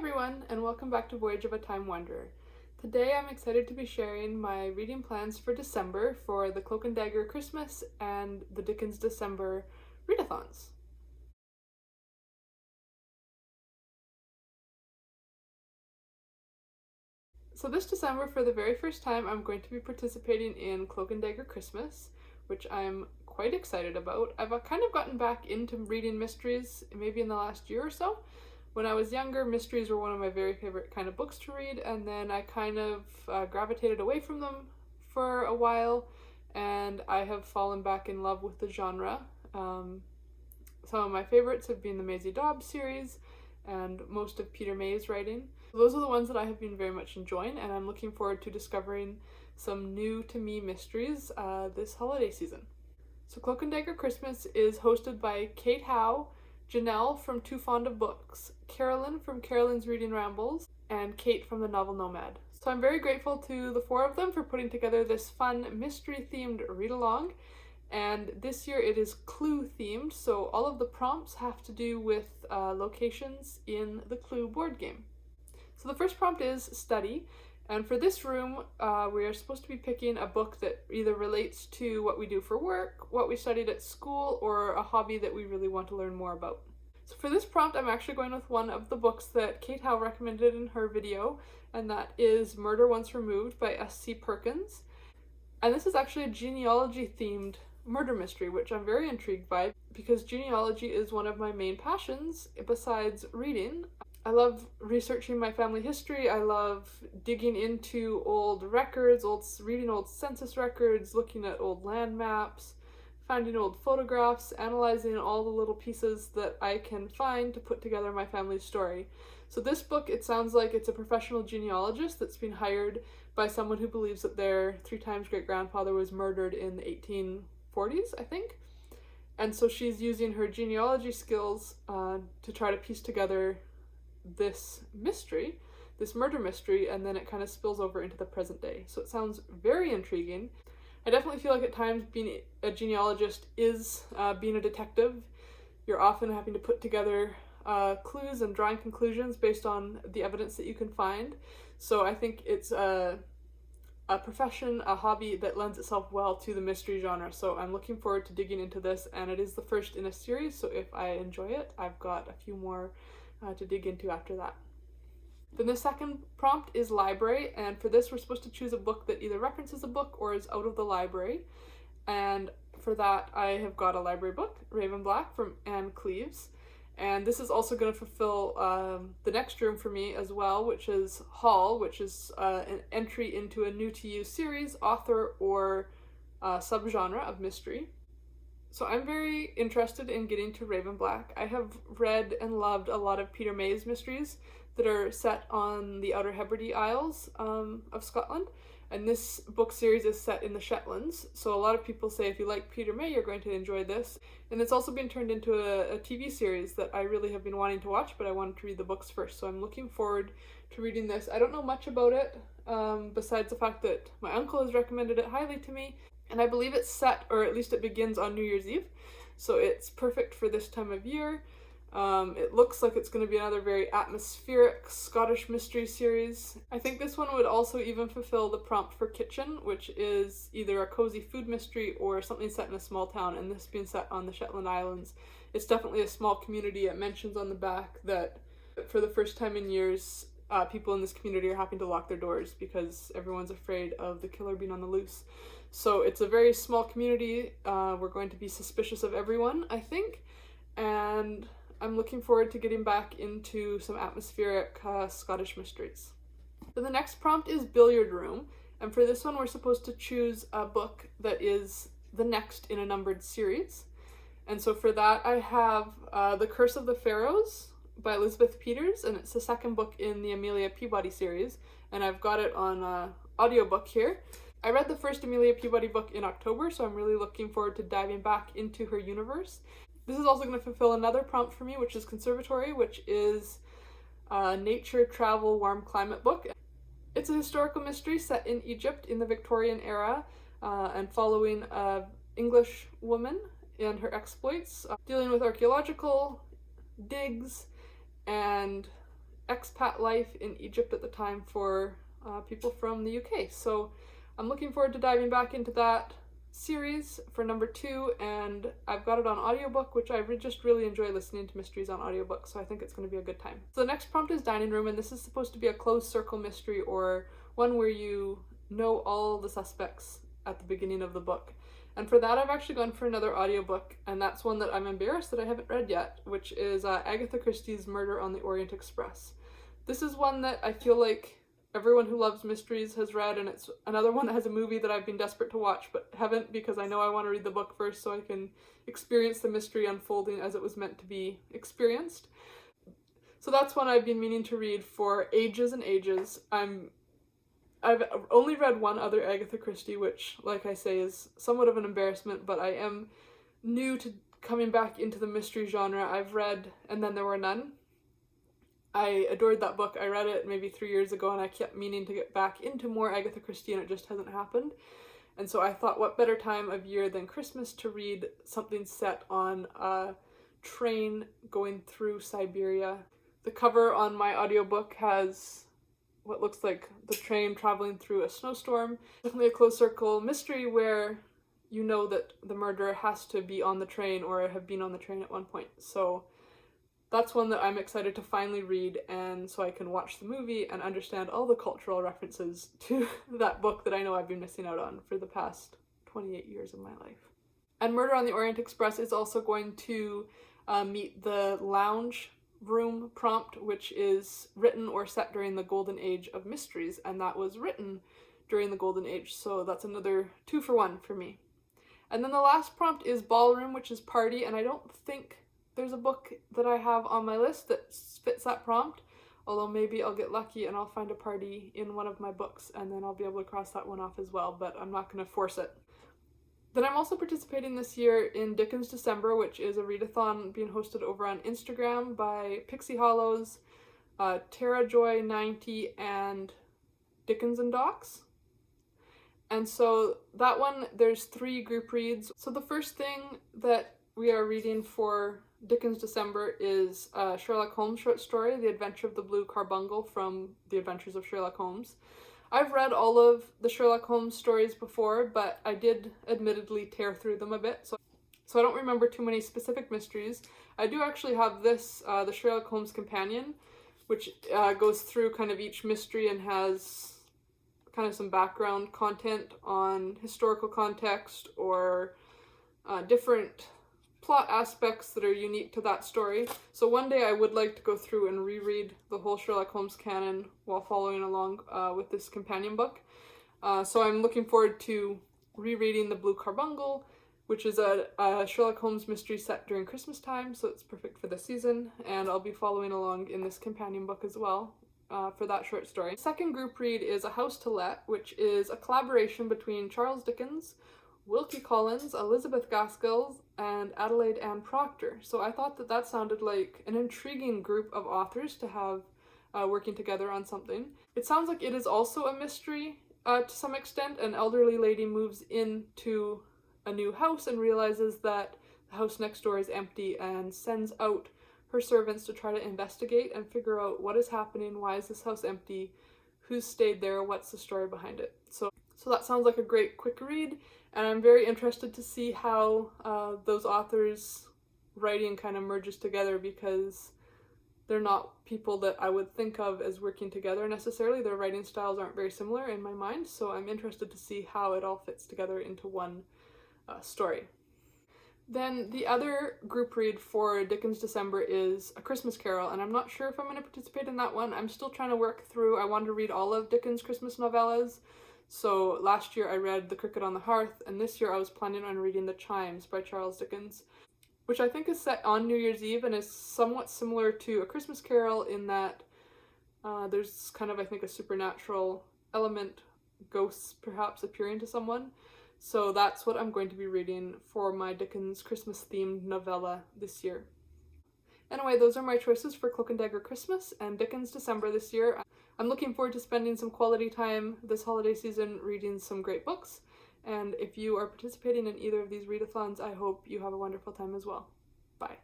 everyone, and welcome back to Voyage of a Time Wanderer. Today I'm excited to be sharing my reading plans for December for the Cloak and Dagger Christmas and the Dickens December readathons. So this December, for the very first time, I'm going to be participating in Cloak and Dagger Christmas, which I'm quite excited about. I've kind of gotten back into reading mysteries maybe in the last year or so. When I was younger, mysteries were one of my very favorite kind of books to read, and then I kind of gravitated away from them for a while, and I have fallen back in love with the genre. Some of my favorites have been the Maisie Dobbs series and most of Peter May's writing. Those are the ones that I have been very much enjoying, and I'm looking forward to discovering some new to me mysteries this holiday season. So Cloak and Dagger Christmas is hosted by Kate Howe, Janelle from Too Fond of Books, Carolyn from Carolyn's Reading Rambles, and Kate from the Novel Nomad. So I'm very grateful to the four of them for putting together this fun mystery-themed read-along. And this year it is Clue themed, so all of the prompts have to do with locations in the Clue board game. So the first prompt is study, and for this room we are supposed to be picking a book that either relates to what we do for work, what we studied at school, or a hobby that we really want to learn more about. So for this prompt I'm actually going with one of the books that Kate Howe recommended in her video, and that is Murder Once Removed by S.C. Perkins. And this is actually a genealogy themed murder mystery, which I'm very intrigued by because genealogy is one of my main passions besides reading. I love researching my family history. I love digging into old records, reading old census records, looking at old land maps, finding old photographs, analyzing all the little pieces that I can find to put together my family's story. So this book, it sounds like it's a professional genealogist that's been hired by someone who believes that their 3 times great-grandfather was murdered in the 1840s, I think. And so she's using her genealogy skills to try to piece together this mystery, this murder mystery, and then it kind of spills over into the present day. So it sounds very intriguing. I definitely feel like at times being a genealogist is being a detective. You're often having to put together clues and drawing conclusions based on the evidence that you can find. So I think it's a profession, a hobby that lends itself well to the mystery genre. So I'm looking forward to digging into this, and it is the first in a series, so if I enjoy it, I've got a few more to dig into after that. Then the second prompt is library, and for this we're supposed to choose a book that either references a book or is out of the library. And for that I have got a library book, Raven Black from Cleeves. And this is also going to fulfill the next room for me as well, which is Hall, which is an entry into a new to you series, author, or subgenre of mystery. So I'm very interested in getting to Raven Black. I have read and loved a lot of Peter May's mysteries that are set on the Outer Hebrides Isles of Scotland, and this book series is set in the Shetlands, so a lot of people say if you like Peter May you're going to enjoy this. And it's also been turned into a TV series that I really have been wanting to watch, but I wanted to read the books first, so I'm looking forward to reading this. I don't know much about it besides the fact that my uncle has recommended it highly to me. And I believe it's set, or at least it begins on New Year's Eve, so it's perfect for this time of year. It looks like it's going to be another very atmospheric Scottish mystery series. I think this one would also even fulfill the prompt for kitchen, which is either a cozy food mystery or something set in a small town, and this being set on the Shetland Islands. It's definitely a small community. It mentions on the back that for the first time in years, people in this community are having to lock their doors because everyone's afraid of the killer being on the loose. So it's a very small community. We're going to be suspicious of everyone, I think, and I'm looking forward to getting back into some atmospheric Scottish mysteries. Then the next prompt is Billiard Room, and for this one we're supposed to choose a book that is the next in a numbered series. And so for that I have The Curse of the Pharaohs by Elizabeth Peters, and it's the second book in the Amelia Peabody series, and I've got it on audiobook here. I read the first Amelia Peabody book in October, so I'm really looking forward to diving back into her universe. This is also going to fulfill another prompt for me, which is Conservatory, which is a nature, travel, warm climate book. It's a historical mystery set in Egypt in the Victorian era and following an English woman and her exploits, dealing with archaeological digs and expat life in Egypt at the time for people from the UK. So I'm looking forward to diving back into that series for number 2, and I've got it on audiobook, which I just really enjoy listening to mysteries on audiobook, so I think it's going to be a good time. So the next prompt is dining room, and this is supposed to be a closed circle mystery, or one where you know all the suspects at the beginning of the book. And for that, I've actually gone for another audiobook, and that's one that I'm embarrassed that I haven't read yet, which is Agatha Christie's Murder on the Orient Express. This is one that I feel like everyone who loves mysteries has read, and it's another one that has a movie that I've been desperate to watch but haven't, because I know I want to read the book first so I can experience the mystery unfolding as it was meant to be experienced. So that's one I've been meaning to read for ages and ages. I've only read one other Agatha Christie, which, like I say, is somewhat of an embarrassment, but I am new to coming back into the mystery genre. I've read And Then There Were None. I adored that book. I read it maybe 3 years ago, and I kept meaning to get back into more Agatha Christie, and it just hasn't happened. And so I thought, what better time of year than Christmas to read something set on a train going through Siberia. The cover on my audiobook has what looks like the train traveling through a snowstorm. Definitely a closed circle mystery where you know that the murderer has to be on the train or have been on the train at one point. So that's one that I'm excited to finally read, and so I can watch the movie and understand all the cultural references to that book that I know I've been missing out on for the past 28 years of my life. And Murder on the Orient Express is also going to meet the lounge room prompt, which is written or set during the golden age of mysteries, and that was written during the golden age, so that's another 2 for 1 for me. And then the last prompt is ballroom, which is party, and I don't think there's a book that I have on my list that fits that prompt, although maybe I'll get lucky and I'll find a party in one of my books and then I'll be able to cross that one off as well, but I'm not going to force it. Then I'm also participating this year in Dickens December, which is a readathon being hosted over on Instagram by Pixie Hollows, Tara Joy 90, and Dickens and Docs. And so that one, there's 3 group reads. So the first thing that we are reading for Dickens December is a Sherlock Holmes short story, The Adventure of the Blue Carbuncle from The Adventures of Sherlock Holmes. I've read all of the Sherlock Holmes stories before, but I did admittedly tear through them a bit, so I don't remember too many specific mysteries. I do actually have this, the Sherlock Holmes Companion, which goes through kind of each mystery and has kind of some background content on historical context or different plot aspects that are unique to that story. So one day I would like to go through and reread the whole Sherlock Holmes canon while following along with this companion book. So I'm looking forward to rereading The Blue Carbuncle, which is a Sherlock Holmes mystery set during Christmas time, so it's perfect for the season, and I'll be following along in this companion book as well for that short story. Second group read is A House to Let, which is a collaboration between Charles Dickens, Wilkie Collins, Elizabeth Gaskell, and Adelaide and Proctor. So I thought that that sounded like an intriguing group of authors to have working together on something. It sounds like it is also a mystery to some extent. An elderly lady moves into a new house and realizes that the house next door is empty and sends out her servants to try to investigate and figure out what is happening, why is this house empty, who's stayed there, what's the story behind it. So that sounds like a great quick read, and I'm very interested to see how those authors' writing kind of merges together, because they're not people that I would think of as working together necessarily. Their writing styles aren't very similar in my mind, so I'm interested to see how it all fits together into one story. Then the other group read for Dickens December is A Christmas Carol, and I'm not sure if I'm going to participate in that one. I'm still trying to work through, I want to read all of Dickens' Christmas novellas. So last year I read The Cricket on the Hearth, and this year I was planning on reading The Chimes by Charles Dickens, which I think is set on New Year's Eve and is somewhat similar to A Christmas Carol in that there's kind of, I think, a supernatural element, ghosts perhaps appearing to someone. So that's what I'm going to be reading for my Dickens Christmas-themed novella this year. Anyway, those are my choices for Cloak and Dagger Christmas and Dickens December this year. I'm looking forward to spending some quality time this holiday season reading some great books, and if you are participating in either of these readathons, I hope you have a wonderful time as well. Bye.